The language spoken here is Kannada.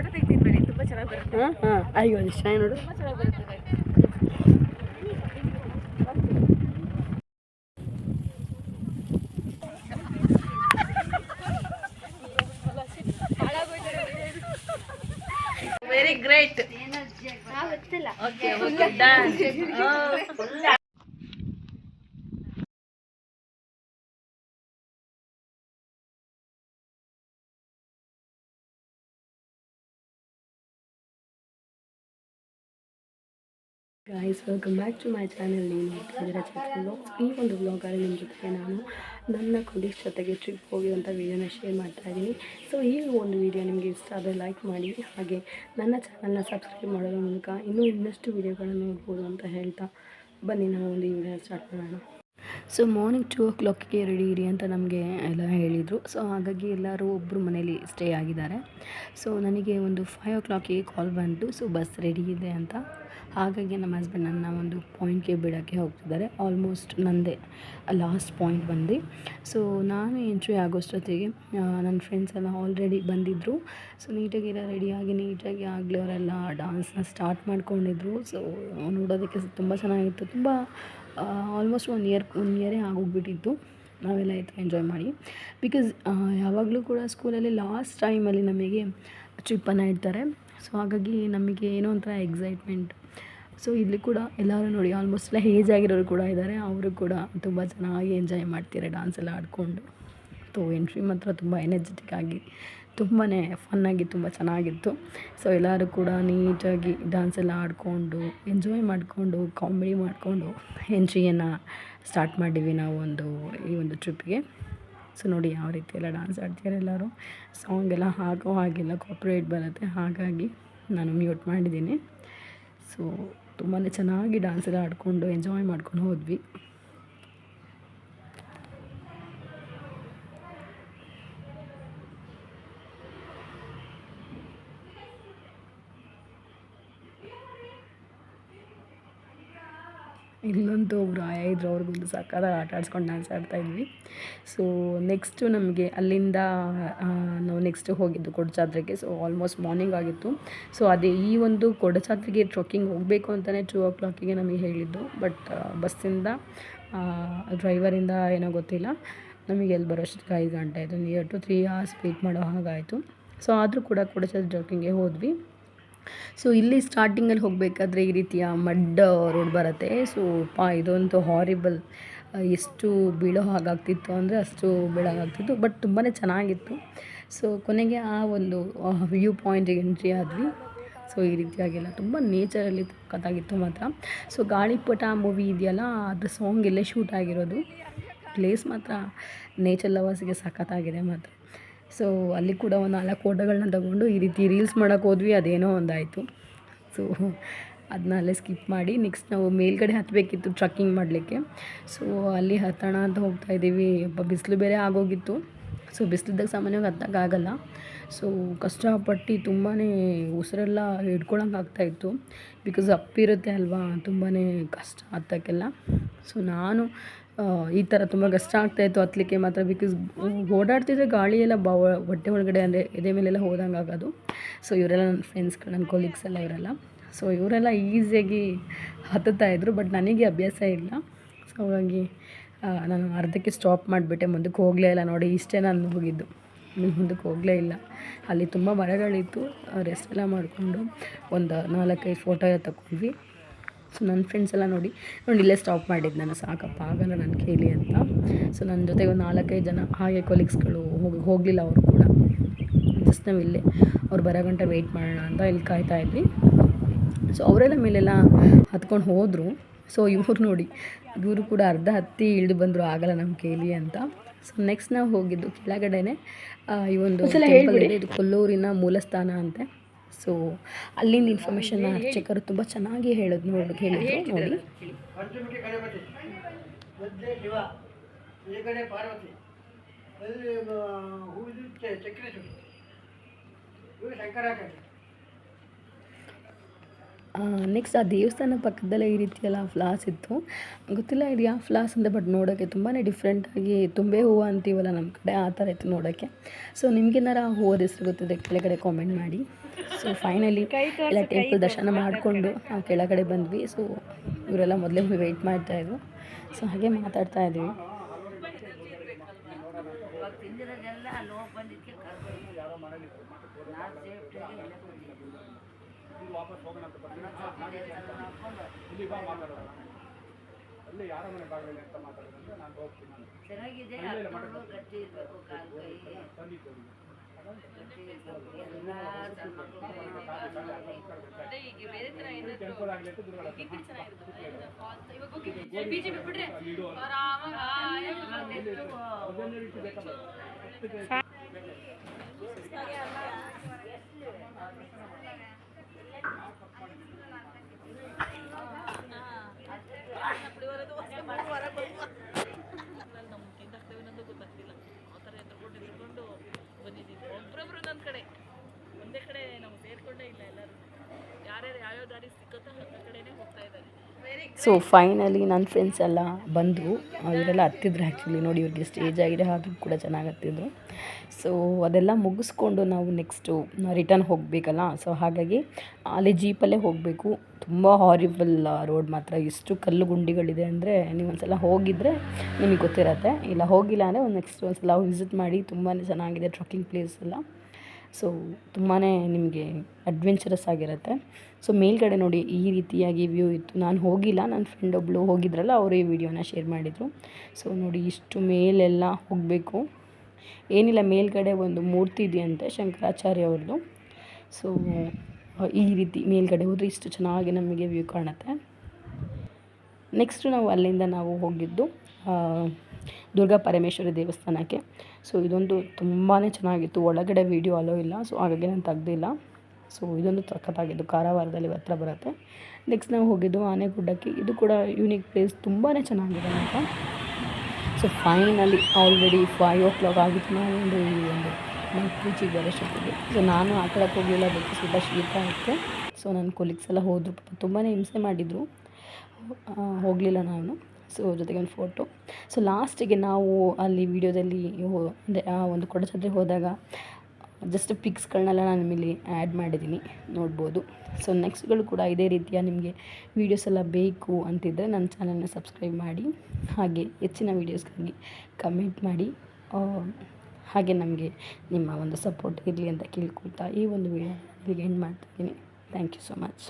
ಫೋಟೋ ತೆಗಿತೀನಿ ಬನ್ನಿ, ತುಂಬ ಚೆನ್ನಾಗಿ ಬರುತ್ತೆ. ಹಾಂ ಅಯ್ಯೋ ಇಷ್ಟ ನೋಡು, ತುಂಬ ಚೆನ್ನಾಗಿ ಬರುತ್ತೆ. Very great. Okay okay done. Guys welcome back to my channel. ನೀವು ನೋಡ್ತಿದ್ದೀರಾ ಚೈತ್ರ ವ್ಲಾಗ್ಸ್. ಈ ಒಂದು ವ್ಲಾಗಲ್ಲಿ ನಿಮ್ಮ ಜೊತೆಗೆ ನಾನು ನನ್ನ ಕೊಲೀಗ್ಸ್ ಜೊತೆಗೆ ಟ್ರಿಪ್ ಹೋಗಿರೋಂಥ ವೀಡಿಯೋನ ಶೇರ್ ಮಾಡ್ತಾ ಇದ್ದೀನಿ. ಸೊ ಈ ಒಂದು ವೀಡಿಯೋ ನಿಮಗೆ ಇಷ್ಟ ಆದರೆ ಲೈಕ್ ಮಾಡಿ, ಹಾಗೆ ನನ್ನ ಚಾನಲ್ನ ಸಬ್ಸ್ಕ್ರೈಬ್ ಮಾಡೋದ್ರ ಮೂಲಕ ಇನ್ನಷ್ಟು ವೀಡಿಯೋಗಳನ್ನು ನೋಡ್ಬೋದು ಅಂತ ಹೇಳ್ತಾ ಬನ್ನಿ ನಾವು ಒಂದು ಈ ವಿಡಿಯೋನ ಸ್ಟಾರ್ಟ್ ಮಾಡೋಣ. ಸೊ ಮಾರ್ನಿಂಗ್ 2 o'clockಗೆ ರೆಡಿ ಇರಿ ಅಂತ ನಮಗೆ ಎಲ್ಲ ಹೇಳಿದರು. ಸೊ ಹಾಗಾಗಿ ಎಲ್ಲರೂ ಒಬ್ಬರು ಮನೇಲಿ ಸ್ಟೇ ಆಗಿದ್ದಾರೆ. ಸೊ ನನಗೆ ಒಂದು 5 o'clockಗೆ ಕಾಲ್ ಬಂತು, ಸೊ ಬಸ್ ರೆಡಿ ಇದೆ ಅಂತ. ಹಾಗಾಗಿ ನಮ್ಮ ಹಸ್ಬೆಂಡ್ ನನ್ನ ಒಂದು ಪಾಯಿಂಟ್ಗೆ ಬಿಡೋಕ್ಕೆ ಹೋಗ್ತಿದ್ದಾರೆ. ಆಲ್ಮೋಸ್ಟ್ ನಂದೇ ಲಾಸ್ಟ್ ಪಾಯಿಂಟ್ ಬಂದು. ಸೊ ನಾನು ಎಂಟ್ರಿ ಆಗೋಷ್ಟೊತ್ತಿಗೆ ನನ್ನ ಫ್ರೆಂಡ್ಸ್ ಎಲ್ಲ ಆಲ್ರೆಡಿ ಬಂದಿದ್ದರು. ಸೊ ನೀಟಾಗೆಲ್ಲ ರೆಡಿಯಾಗಿ ನೀಟಾಗಿ ಆಗಲೇ ಅವರೆಲ್ಲ ಡಾನ್ಸ್ನ ಸ್ಟಾರ್ಟ್ ಮಾಡ್ಕೊಂಡಿದ್ರು. ಸೊ ನೋಡೋದಕ್ಕೆ ತುಂಬ ಚೆನ್ನಾಗಿತ್ತು. ತುಂಬ ಆಲ್ಮೋಸ್ಟ್ ಒನ್ ಇಯರೇ ಆಗೋಗ್ಬಿಟ್ಟಿತ್ತು. ನಾವೆಲ್ಲ ಇತ್ತು ಎಂಜಾಯ್ ಮಾಡಿ. ಬಿಕಾಸ್ ಯಾವಾಗಲೂ ಕೂಡ ಸ್ಕೂಲಲ್ಲಿ ಲಾಸ್ಟ್ ಟೈಮಲ್ಲಿ ನಮಗೆ ಟ್ರಿಪ್ಪನ್ನು ಇಡ್ತಾರೆ. ಸೊ ಹಾಗಾಗಿ ನಮಗೆ ಏನೋ ಒಂಥರ ಎಕ್ಸೈಟ್ಮೆಂಟ್. ಸೊ ಇಲ್ಲಿ ಕೂಡ ಎಲ್ಲರೂ ನೋಡಿ ಆಲ್ಮೋಸ್ಟ್ ಎಲ್ಲ ಏಜ್ ಆಗಿರೋರು ಕೂಡ ಇದ್ದಾರೆ. ಅವರು ಕೂಡ ತುಂಬ ಚೆನ್ನಾಗಿ ಎಂಜಾಯ್ ಮಾಡ್ತಾರೆ ಡ್ಯಾನ್ಸ್ ಎಲ್ಲ ಆಡಿಕೊಂಡು. ಸೊ ಎಂಟ್ರಿ ಮಾತ್ರ ತುಂಬ ಎನರ್ಜೆಟಿಕ್ ಆಗಿ ತುಂಬಾ ಫನ್ನಾಗಿ ತುಂಬ ಚೆನ್ನಾಗಿತ್ತು. ಸೊ ಎಲ್ಲರೂ ಕೂಡ ನೀಟಾಗಿ ಡ್ಯಾನ್ಸ್ ಎಲ್ಲ ಆಡಿಕೊಂಡು ಎಂಜಾಯ್ ಮಾಡಿಕೊಂಡು ಕಾಮಿಡಿ ಮಾಡಿಕೊಂಡು ಎಂಟ್ರಿಯನ್ನು ಸ್ಟಾರ್ಟ್ ಮಾಡಿದ್ವಿ ನಾವು ಈ ಒಂದು ಟ್ರಿಪ್ಗೆ. ಸೊ ನೋಡಿ ಯಾವ ರೀತಿ ಎಲ್ಲ ಡ್ಯಾನ್ಸ್ ಆಡ್ತಾರೆ ಎಲ್ಲರೂ. ಸಾಂಗ್ ಎಲ್ಲ ಹಾಗೋ ಹಾಗೆಲ್ಲ ಕಾಪಿರೈಟ್ ಬರುತ್ತೆ, ಹಾಗಾಗಿ ನಾನು ಮ್ಯೂಟ್ ಮಾಡಿದ್ದೀನಿ. ಸೊ ತುಂಬಾ ಚೆನ್ನಾಗಿ ಡ್ಯಾನ್ಸ್ ಎಲ್ಲ ಆಡಿಕೊಂಡು ಎಂಜಾಯ್ ಮಾಡ್ಕೊಂಡು ಹೋದ್ವಿ. ಇಲ್ಲಂತೂ ಒಬ್ಬರು ಆಯ ಇದ್ರು, ಅವ್ರಿಗೊಂದು ಸಕ್ಕತ್ತಾಗಿ ಆಟ ಆಡಿಸ್ಕೊಂಡು ಡ್ಯಾನ್ಸ್ ಆಡ್ತಾಯಿದ್ವಿ. ಸೊ ನೆಕ್ಸ್ಟು ನಮಗೆ ಅಲ್ಲಿಂದ ನಾವು ನೆಕ್ಸ್ಟ್ ಹೋಗಿದ್ದು ಕೊಡಚಾದ್ರಿಗೆ. ಸೊ ಆಲ್ಮೋಸ್ಟ್ ಮಾರ್ನಿಂಗ್ ಆಗಿತ್ತು. ಸೊ ಅದೇ ಈ ಒಂದು ಕೊಡಚಾದ್ರಿಗೆ ಟ್ರಕ್ಕಿಂಗ್ ಹೋಗಬೇಕು ಅಂತಲೇ 2 o'clockಗೆ ನಮಗೆ ಹೇಳಿದ್ದು. ಬಟ್ ಬಸ್ಸಿಂದ ಡ್ರೈವರಿಂದ ಏನೋ ಗೊತ್ತಿಲ್ಲ, ನಮಗೆ ಎಲ್ಲಿ ಬರೋಷ್ಟಕ್ಕೆ 5 ಗಂಟೆ ಆಯಿತು. ನಿಯರ್ ಟು 3 hours ವೇಟ್ ಮಾಡೋ ಹಾಗಾಯಿತು. ಸೊ ಆದರೂ ಕೂಡ ಕೊಡಚಾದ್ರಿ ಟ್ರಕ್ಕಿಂಗ್ಗೆ ಹೋದ್ವಿ. ಸೊ ಇಲ್ಲಿ ಸ್ಟಾರ್ಟಿಂಗಲ್ಲಿ ಹೋಗಬೇಕಾದ್ರೆ ಈ ರೀತಿಯ ಮಡ್ ರೋಡ್ ಬರುತ್ತೆ. ಸೊ ಇದಂತೂ ಹಾರಿಬಲ್, ಎಷ್ಟು ಬೀಳೋ ಹಾಗಾಗ್ತಿತ್ತು ಅಂದರೆ ಅಷ್ಟು ಬೀಳೋಹಾಗಾಗ್ತಿತ್ತು. ಬಟ್ ತುಂಬಾ ಚೆನ್ನಾಗಿತ್ತು. ಸೊ ಕೊನೆಗೆ ಆ ಒಂದು ವ್ಯೂ ಪಾಯಿಂಟಿಗೆ ಎಂಟ್ರಿ ಆದ್ವಿ. ಸೊ ಈ ರೀತಿಯಾಗೆಲ್ಲ ತುಂಬ ನೇಚರಲ್ಲಿ ಸಖತ್ತಾಗಿತ್ತು ಮಾತ್ರ. ಸೊ ಗಾಳಿಪಟ ಮೂವಿ ಇದೆಯಲ್ಲ, ಅದ್ರ ಸಾಂಗ್ ಇಲ್ಲೇ ಶೂಟ್ ಆಗಿರೋದು. ಪ್ಲೇಸ್ ಮಾತ್ರ ನೇಚರ್ ಲವರ್ಸ್ಗೆ ಸಖತ್ತಾಗಿದೆ ಮಾತ್ರ. ಸೊ ಅಲ್ಲಿ ಕೂಡ ಒಂದು 4 ಫೋಟೋಗಳನ್ನ ತಗೊಂಡು ಈ ರೀತಿ ರೀಲ್ಸ್ ಮಾಡೋಕ್ಕೆ ಹೋದ್ವಿ. ಅದೇನೋ ಒಂದಾಯಿತು. ಸೊ ಅದನ್ನ ಅಲ್ಲೇ ಸ್ಕಿಪ್ ಮಾಡಿ ನೆಕ್ಸ್ಟ್ ನಾವು ಮೇಲ್ಗಡೆ ಹತ್ತಬೇಕಿತ್ತು ಟ್ರಕ್ಕಿಂಗ್ ಮಾಡಲಿಕ್ಕೆ. ಸೊ ಅಲ್ಲಿ ಹತ್ತೋಣ ಅಂತ ಹೋಗ್ತಾಯಿದ್ದೀವಿ. ಬಿಸಿಲು ಬೇರೆ ಆಗೋಗಿತ್ತು. ಸೊ ಬಿಸಿಲಿದ್ದಾಗ ಸಾಮಾನ್ಯವಾಗಿ ಹತ್ತೋಕ್ಕಾಗಲ್ಲ. ಸೊ ಕಷ್ಟಪಟ್ಟು ತುಂಬಾ ಉಸಿರೆಲ್ಲ ಹಿಡ್ಕೊಳಂಗೆ ಆಗ್ತಾಯಿತ್ತು. ಬಿಕಾಸ್ ಅಪ್ಪಿರುತ್ತೆ ಅಲ್ವಾ, ತುಂಬಾ ಕಷ್ಟ ಹತ್ತೋಕ್ಕೆಲ್ಲ. ಸೊ ನಾನು ಈ ಥರ ತುಂಬ ಕಷ್ಟ ಆಗ್ತಾಯಿತ್ತು ಹತ್ತಲಿಕ್ಕೆ ಮಾತ್ರ. ಬಿಕಾಸ್ ಓಡಾಡ್ತಿದ್ರೆ ಗಾಳಿ ಎಲ್ಲ ಹೊಟ್ಟೆ ಒಳಗಡೆ ಅಂದರೆ ಎದೆ ಮೇಲೆಲ್ಲ ಹೋದಂಗೆ ಆಗೋದು. ಸೊ ಇವರೆಲ್ಲ ನನ್ನ ಫ್ರೆಂಡ್ಸ್ಗಳು, ನನ್ನ ಕೊಲೀಗ್ಸ್ ಎಲ್ಲ ಇವರೆಲ್ಲ. ಸೊ ಇವರೆಲ್ಲ ಈಸಿಯಾಗಿ ಹತ್ತುತ್ತಾಯಿದ್ರು. ಬಟ್ ನನಗೆ ಅಭ್ಯಾಸ ಇಲ್ಲ. ಸೊ ಹಾಗಾಗಿ ನಾನು ಅರ್ಧಕ್ಕೆ ಸ್ಟಾಪ್ ಮಾಡಿಬಿಟ್ಟೆ, ಮುಂದಕ್ಕೆ ಹೋಗಲೇ ಇಲ್ಲ. ನೋಡಿ ಇಷ್ಟೇ ನಾನು ಹೋಗಿದ್ದು, ಮುಂದಕ್ಕೆ ಹೋಗಲೇ ಇಲ್ಲ. ಅಲ್ಲಿ ತುಂಬ ಮರಗಳಿತ್ತು. ರೆಸ್ಟ್ ಎಲ್ಲ ಮಾಡಿಕೊಂಡು ಒಂದು 4-5 ಫೋಟೋ ಎಲ್ಲ ತಗೊಂಡ್ವಿ. ಸೊ ನನ್ನ ಫ್ರೆಂಡ್ಸ್ ಎಲ್ಲ ನೋಡಿ ಇಲ್ಲೇ ಸ್ಟಾಪ್ ಮಾಡಿದ್ದು ನಾನು, ಸಾಕಪ್ಪ ಆಗಲ್ಲ ನನ್ನ ಕೈಲಿ ಅಂತ. ಸೊ ನನ್ನ ಜೊತೆಗೆ ಒಂದು 4-5 ಜನ ಹಾಗೆ ಕೊಲೀಗ್ಸ್ಗಳು ಹೋಗಲಿಲ್ಲ. ಅವರು ಕೂಡ ಜಸ್ಟ್ ನಾವು ಇಲ್ಲೇ ಅವ್ರು ಬರೋ ಗಂಟೆ ವೆಯ್ಟ್ ಮಾಡೋಣ ಅಂತ ಇಲ್ಲಿ ಕಾಯ್ತಾ ಇದ್ವಿ. ಸೊ ಅವರೆಲ್ಲ ಮೇಲೆಲ್ಲ ಹತ್ಕೊಂಡು ಹೋದರು. ಸೊ ಇವ್ರು ನೋಡಿ, ಇವರು ಕೂಡ ಅರ್ಧ ಹತ್ತಿ ಇಳಿದು ಬಂದರು, ಆಗಲ್ಲ ನಮ್ಮ ಕೈಲಿ ಅಂತ. ಸೊ ನೆಕ್ಸ್ಟ್ ನಾವು ಹೋಗಿದ್ದು ಕೆಳಗಡೆನೆ ಈ ಒಂದು ಟೆಂಪಲ್ ಇದೆ. ಇದು ಕೊಲ್ಲೂರಿನ ಮೂಲಸ್ಥಾನ ಅಂತೆ. ಸೊ ಅಲ್ಲಿಂದ ಇನ್ಫಾರ್ಮೇಷನ್ನ ಅರ್ಚಕರು ತುಂಬ ಚೆನ್ನಾಗಿ ಹೇಳಿದ್ರು ನೋಡಿ. ನೆಕ್ಸ್ಟ್ ಆ ದೇವಸ್ಥಾನ ಪಕ್ಕದಲ್ಲೇ ಈ ರೀತಿಯೆಲ್ಲ ಫ್ಲಾಸ್ ಇತ್ತು. ಗೊತ್ತಿಲ್ಲ ಇದು ಯಾವ ಫ್ಲಾಸ್ ಅಂತ, ಬಟ್ ನೋಡೋಕ್ಕೆ ತುಂಬಾ ಡಿಫ್ರೆಂಟಾಗಿ ತುಂಬೆ ಹೂವು ಅಂತೀವಲ್ಲ ನಮ್ಮ ಕಡೆ, ಆ ಥರ ಇತ್ತು ನೋಡೋಕ್ಕೆ. ಸೊ ನಿಮಗೇನಾರ ಹೂವದ ಹೆಸರು ಗೊತ್ತಿದೆ ಕೆಳಗಡೆ ಕಾಮೆಂಟ್ ಮಾಡಿ. ಸೊ ಫೈನಲಿ ಎಲ್ಲ ಟೆಂಪಲ್ ದರ್ಶನ ಮಾಡಿಕೊಂಡು ನಾವು ಕೆಳಗಡೆ ಬಂದ್ವಿ. ಸೊ ಇವರೆಲ್ಲ ಮೊದಲೇ ವೆಯ್ಟ್ ಮಾಡ್ತಾಯಿದ್ರು. ಸೊ ಹಾಗೆ ಮಾತಾಡ್ತಾ ಇದ್ವಿ. ಸೊ ಫೈನಲಿ ನನ್ನ ಫ್ರೆಂಡ್ಸ್ ಎಲ್ಲ ಬಂದರು. ಇವರೆಲ್ಲ ಹತ್ತಿದ್ರು ಆ್ಯಕ್ಚುಲಿ, ನೋಡಿ ಇವ್ರಿಗೆ ಸ್ಟೇಜ್ ಆಗಿದೆ, ಆದರೂ ಕೂಡ ಚೆನ್ನಾಗಿ ಹತ್ತಿದ್ರು. ಸೊ ಅದೆಲ್ಲ ಮುಗಿಸ್ಕೊಂಡು ನಾವು ನೆಕ್ಸ್ಟು ರಿಟರ್ನ್ ಹೋಗಬೇಕಲ್ಲ. ಸೊ ಹಾಗಾಗಿ ಅಲ್ಲಿ ಜೀಪಲ್ಲೇ ಹೋಗಬೇಕು. ತುಂಬ ಹಾರಿಬಲ್ ರೋಡ್ ಮಾತ್ರ, ಎಷ್ಟು ಕಲ್ಲು ಗುಂಡಿಗಳಿದೆ ಅಂದರೆ ನೀವು ಒಂದ್ಸಲ ಹೋಗಿದ್ದರೆ ನಿಮಗೆ ಗೊತ್ತಿರತ್ತೆ. ಇಲ್ಲ ಹೋಗಿಲ್ಲ ಅಂದರೆ ನೆಕ್ಸ್ಟ್ ಒಂದ್ಸಲ ವಿಸಿಟ್ ಮಾಡಿ, ತುಂಬಾ ಚೆನ್ನಾಗಿದೆ ಟ್ರಕ್ಕಿಂಗ್ ಪ್ಲೇಸ್ ಎಲ್ಲ. ಸೊ ತುಂಬಾ ನಿಮಗೆ ಅಡ್ವೆಂಚರಸ್ ಆಗಿರುತ್ತೆ. ಸೊ ಮೇಲ್ಗಡೆ ನೋಡಿ ಈ ರೀತಿಯಾಗಿ ವ್ಯೂ ಇತ್ತು. ನಾನು ಹೋಗಿಲ್ಲ, ನನ್ನ ಫ್ರೆಂಡ್ ಒಬ್ಬಳು ಹೋಗಿದ್ರಲ್ಲ, ಅವರು ಈ ವಿಡಿಯೋನ ಶೇರ್ ಮಾಡಿದರು. ಸೊ ನೋಡಿ ಇಷ್ಟು ಮೇಲೆಲ್ಲ ಹೋಗಬೇಕು. ಏನಿಲ್ಲ, ಮೇಲ್ಗಡೆ ಒಂದು ಮೂರ್ತಿ ಇದೆಯಂತೆ ಶಂಕರಾಚಾರ್ಯ ಅವ್ರದ್ದು. ಸೊ ಈ ರೀತಿ ಮೇಲ್ಗಡೆ ಹೋದರೆ ಇಷ್ಟು ಚೆನ್ನಾಗಿ ನಮಗೆ ವ್ಯೂ ಕಾಣುತ್ತೆ. ನೆಕ್ಸ್ಟು ನಾವು ಅಲ್ಲಿಂದ ನಾವು ಹೋಗಿದ್ದು ದುರ್ಗಾ ಪರಮೇಶ್ವರಿ ದೇವಸ್ಥಾನಕ್ಕೆ. ಸೊ ಇದೊಂದು ತುಂಬಾ ಚೆನ್ನಾಗಿತ್ತು. ಒಳಗಡೆ ವೀಡಿಯೋ ಅಲೋ ಇಲ್ಲ, ಸೊ ಹಾಗಾಗಿ ನಾನು ತೆಗ್ದಿಲ್ಲ. ಸೊ ಇದೊಂದು ಸಖತ್ತಾಗಿದ್ದು, ಕಾರವಾರದಲ್ಲಿ ಹತ್ರ ಬರುತ್ತೆ. ನೆಕ್ಸ್ಟ್ ನಾವು ಹೋಗಿದ್ದು ಆನೆಗುಡ್ಡಕ್ಕೆ. ಇದು ಕೂಡ ಯೂನಿಕ್ ಪ್ಲೇಸ್, ತುಂಬಾ ಚೆನ್ನಾಗಿದೆ ಅಂತ. ಸೊ ಫೈನಲಿ ಆಲ್ರೆಡಿ 5 o'clock ಆಗಿತ್ತು. ನಾವು ಒಂದು ನೈಟ್ ಬೀಚಿಗೆ ಬರೋಷ್ಟೊತ್ತಿಗೆ. ಸೊ ನಾನು ಆ ಕಡೆಗೆ ಹೋಗಲಿಲ್ಲ, ಅದಕ್ಕೆ ಸ್ವಲ್ಪ ಶೀತ ಇತ್ತು. ಸೊ ನನ್ನ ಕೊಲೀಗ್ಸ್ ಎಲ್ಲ ಹೋದರು, ತುಂಬಾ ಹಿಂಸೆ ಮಾಡಿದರು, ಹೋಗಲಿಲ್ಲ ನಾನು. ಸೊ ಜೊತೆಗೆ ಒಂದು ಫೋಟೋ. ಸೊ ಲಾಸ್ಟಿಗೆ ನಾವು ಅಲ್ಲಿ ವಿಡಿಯೋದಲ್ಲಿ ಅಂದರೆ ಆ ಒಂದು ಕೊಡಚಾದ್ರಿಗೆ ಹೋದಾಗ ಜಸ್ಟ್ ಪಿಕ್ಸ್ಗಳನ್ನೆಲ್ಲ ನಾನು ನಿಮ್ಮಲ್ಲಿ ಆ್ಯಡ್ ಮಾಡಿದ್ದೀನಿ, ನೋಡ್ಬೋದು. ಸೊ ನೆಕ್ಸ್ಟ್ಗಳು ಕೂಡ ಇದೇ ರೀತಿಯ ನಿಮಗೆ ವೀಡಿಯೋಸ್ ಎಲ್ಲ ಬೇಕು ಅಂತಿದ್ದರೆ ನನ್ನ ಚಾನಲ್ನ ಸಬ್ಸ್ಕ್ರೈಬ್ ಮಾಡಿ, ಹಾಗೆ ಹೆಚ್ಚಿನ ವೀಡಿಯೋಸ್ಗಾಗಿ ಕಮೆಂಟ್ ಮಾಡಿ. ಹಾಗೆ ನಮಗೆ ನಿಮ್ಮ ಒಂದು ಸಪೋರ್ಟ್ ಇರಲಿ ಅಂತ ಕೇಳ್ಕೊಳ್ತಾ ಈ ಒಂದು ವೀಡಿಯೋ ಇಲ್ಲಿಗೆ ಎಂಡ್ ಮಾಡ್ತಾಯಿದ್ದೀನಿ. Thank you so much.